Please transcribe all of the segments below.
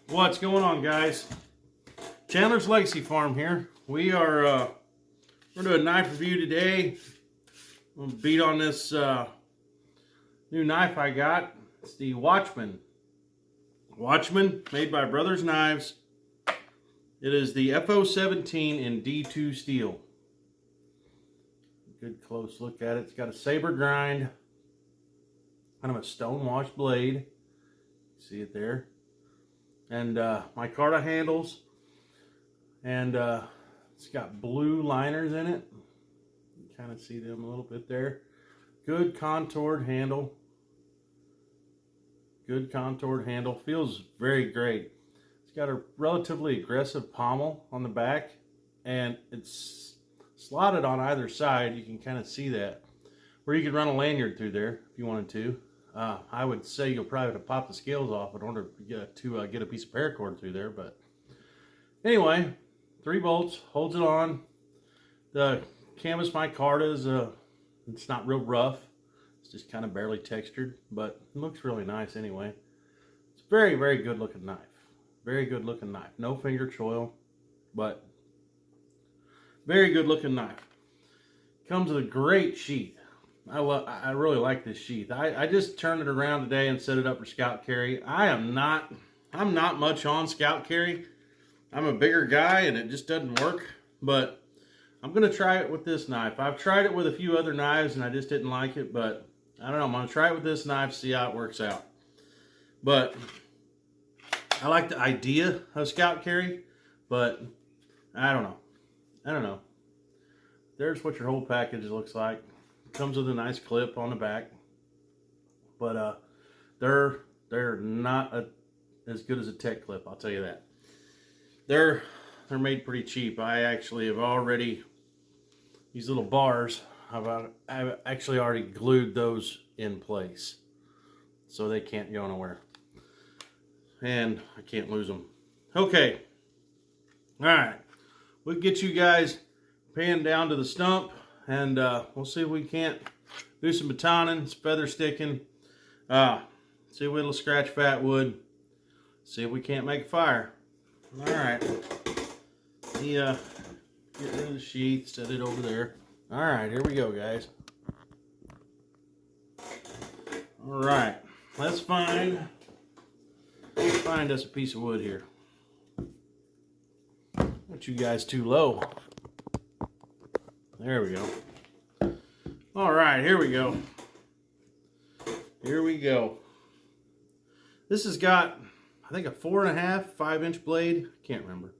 What's going on, guys? Chandler's Legacy Farm here. We're doing a knife review today. I'm gonna beat on this new knife I got. It's the Watchman. Watchman, made by Brothers Knives. It is the FO17 in D2 steel. Good close look at it. It's got a saber grind, kind of a stone wash blade. See it there? And micarta handles, and it's got blue liners in it. You kind of see them a little bit there. Good contoured handle. Good contoured handle. Feels very great. It's got a relatively aggressive pommel on the back, and it's slotted on either side. You can kind of see that, where you could run a lanyard through there if you wanted to. I would say you'll probably have to pop the scales off in order to get a piece of paracord through there. But anyway, 3 bolts, holds it on. The canvas micarta is it's not real rough. It's just kind of barely textured, but it looks really nice anyway. It's a very, very good looking knife. Very good looking knife. No finger choil, but very good looking knife. Comes with a great sheath. I really like this sheath. I just turned it around today and set it up for scout carry. I'm not much on scout carry. I'm a bigger guy and it just doesn't work, but I'm gonna try it with this knife. I've tried it with a few other knives and I just didn't like it, but I don't know, I'm gonna try it with this knife, see how it works out. But I like the idea of scout carry, but I don't know. There's what your whole package looks like. Comes with a nice clip on the back, but they're not as good as a tech clip, I'll tell you that. They're made pretty cheap. I actually have already, these little bars, I've actually already glued those in place so they can't go nowhere, and I can't lose them. Okay, all right, we'll get you guys panned down to the stump, and we'll see if we can't do some batoning, some feather sticking, see if we'll scratch fat wood, see if we can't make a fire. All right, get rid of the sheath, set it over there. All right, here we go, guys. All right, let's find us a piece of wood here. Got you guys too low. There we go. All right, here we go. Here we go. This has got, I think, a 4.5, 5-inch blade. Can't remember.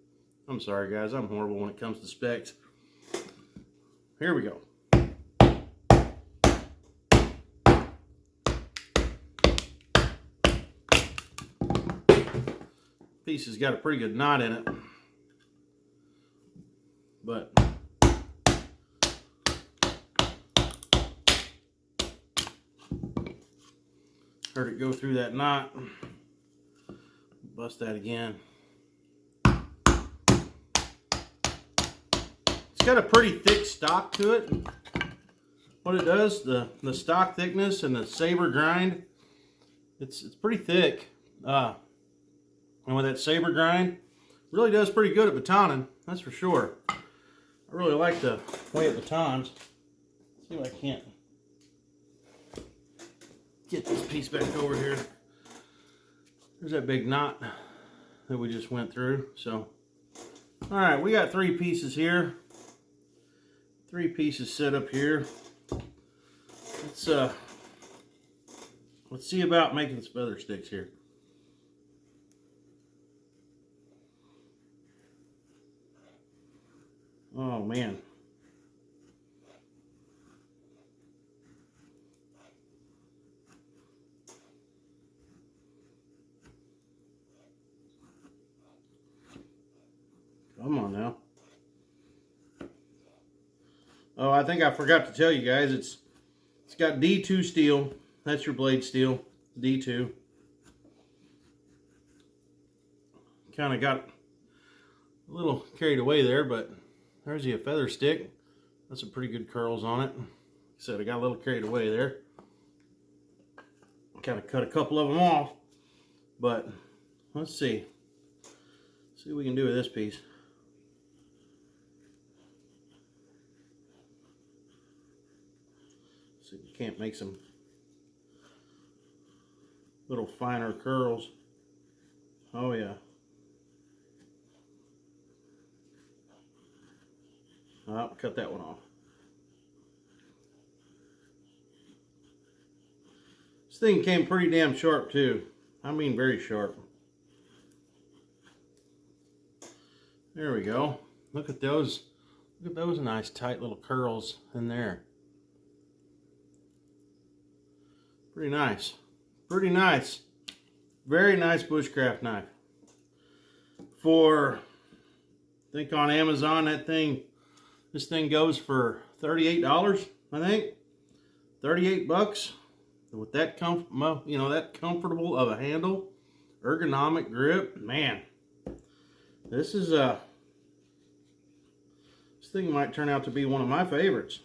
I'm sorry, guys. I'm horrible when it comes to specs. Here we go. Piece has got a pretty good knot in it, but heard it go through that knot. Bust that again. It's got a pretty thick stock to it. What it does, the stock thickness and the saber grind, it's pretty thick. And with that saber grind, really does pretty good at batoning, that's for sure. I really like the way it batons. Let's see if I can't get this piece back over here. There's that big knot that we just went through. So, all right, we got 3 pieces here. 3 pieces set up here. Let's see about making some feather sticks here. Oh man. Come on now. Oh, I think I forgot to tell you guys, it's got D2 steel. That's your blade steel, D2. Kind of got a little carried away there, but there's the feather stick. That's some pretty good curls on it. Like I said, I got a little carried away there. Kind of cut a couple of them off, but let's see. See what we can do with this piece. See if we can't make some little finer curls. Oh yeah. Oh, cut that one off. This thing came pretty damn sharp too. I mean very sharp. There we go. Look at those. Look at those nice tight little curls in there. Pretty nice. Pretty nice. Very nice bushcraft knife. For, I think on Amazon this thing goes for $38, I think. 38 bucks. With that that comfortable of a handle, ergonomic grip, man. This thing might turn out to be one of my favorites.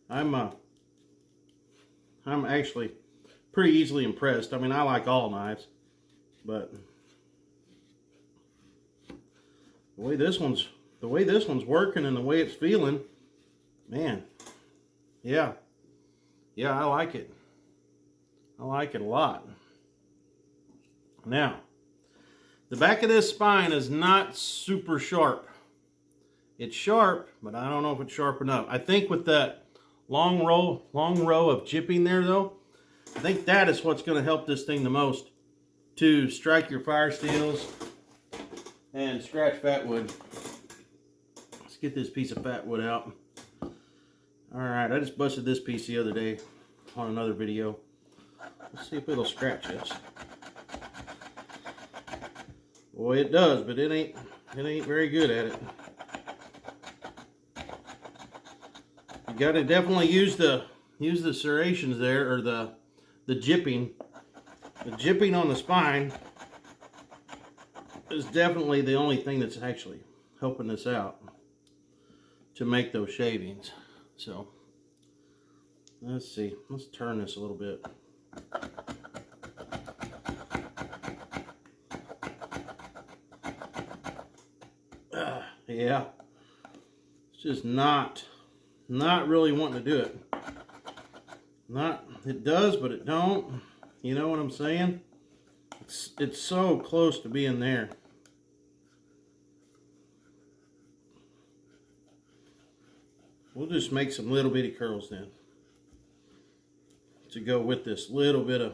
I'm actually pretty easily impressed. I mean, I like all knives, but the way this one's working and the way it's feeling, man, yeah, I like it. I like it a lot. Now, the back of this spine is not super sharp. It's sharp, but I don't know if it's sharp enough. I think with that long row of jipping there though, I think that is what's going to help this thing the most to strike your fire steels and scratch fat wood. Let's get this piece of fat wood out. Alright, I just busted this piece the other day on another video. Let's see if it'll scratch this. Boy, it does, but it ain't very good at it. You gotta definitely use the serrations there, or the jipping. The jipping on the spine is definitely the only thing that's actually helping this out to make those shavings. So let's see. Let's turn this a little bit. Yeah, it's just not really wanting to do it. It does, but it don't. You know what I'm saying? It's so close to being there. We'll just make some little bitty curls then to go with this little bit of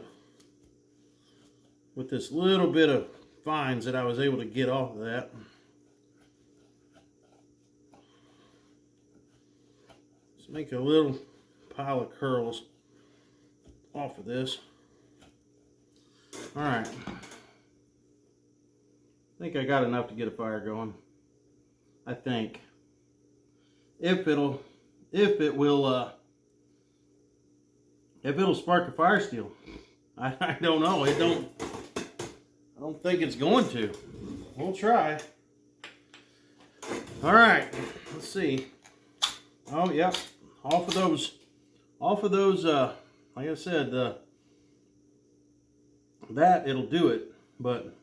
fines that I was able to get off of that. Let's make a little pile of curls off of this. All right, I think I got enough to get a fire going. I think. If it'll spark a fire steel. I don't know. I don't think it's going to. We'll try. All right, let's see. Oh, yep. Off of those, like I said, that it'll do it, but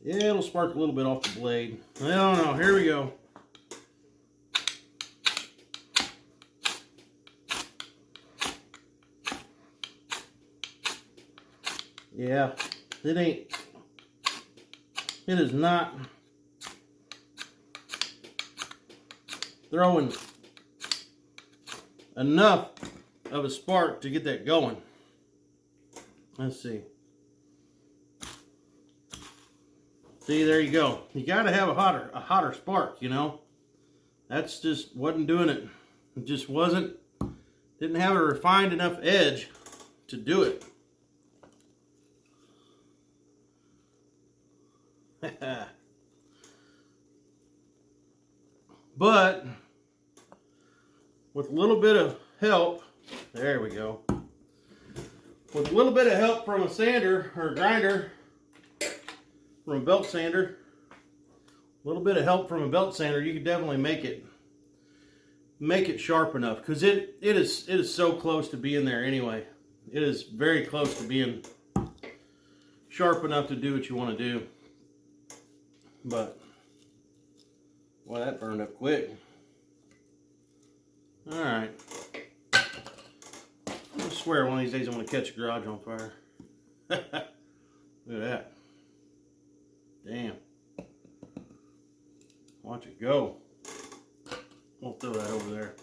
yeah, it'll spark a little bit off the blade. I don't know. Here we go. Yeah, it is not throwing enough of a spark to get that going. Let's see. See, there you go. You got to have a hotter spark, you know. That's just wasn't doing it. It just didn't have a refined enough edge to do it. But with a little bit of help, there we go. With a little bit of help from a sander or a grinder, from a belt sander, a little bit of help from a belt sander, you can definitely make it sharp enough, because it is so close to being there anyway. It is very close to being sharp enough to do what you want to do. But, boy, that burned up quick. Alright. I swear one of these days I'm going to catch a garage on fire. Look at that. Damn. Watch it go. We'll throw that over there.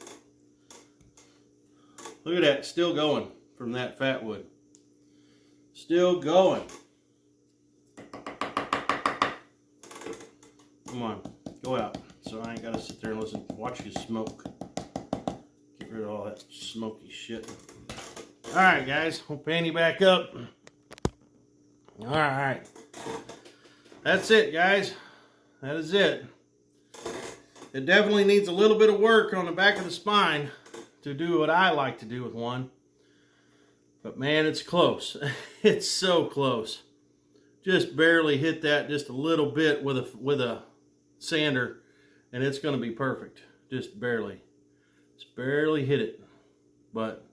Look at that, still going from that fat wood. Still going. Come on, go out. So I ain't gotta sit there and listen, watch you smoke. Get rid of all that smoky shit. Alright guys, we'll pan you back up. Alright. That's it guys. That is it. It definitely needs a little bit of work on the back of the spine to do what I like to do with one. But man, it's close. It's so close. Just barely hit that just a little bit with a sander and it's going to be perfect. Just barely. Just barely hit it. But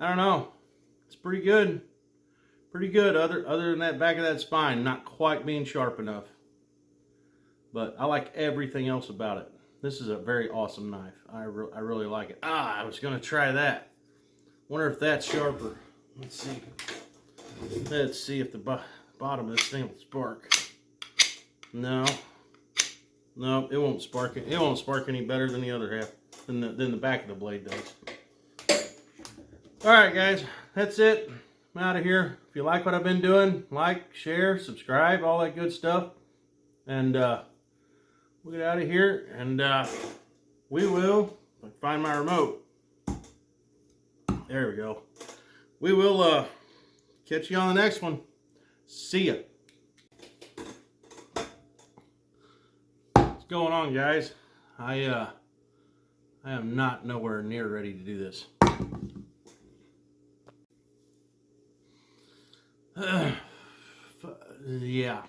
I don't know. It's pretty good. Pretty good other than that back of that spine not quite being sharp enough. But I like everything else about it. This is a very awesome knife. I really like it. I was going to try that. Wonder if that's sharper. Let's see. Let's see if the bottom of this thing will spark. No. No, it won't spark it. It won't spark any better than the other half. Than the back of the blade does. Alright guys. That's it. I'm out of here. If you like what I've been doing, like, share, subscribe, all that good stuff. And we'll get out of here, and we will find my remote. There we go. We will catch you on the next one. See ya. What's going on, guys? I am not nowhere near ready to do this. Yeah.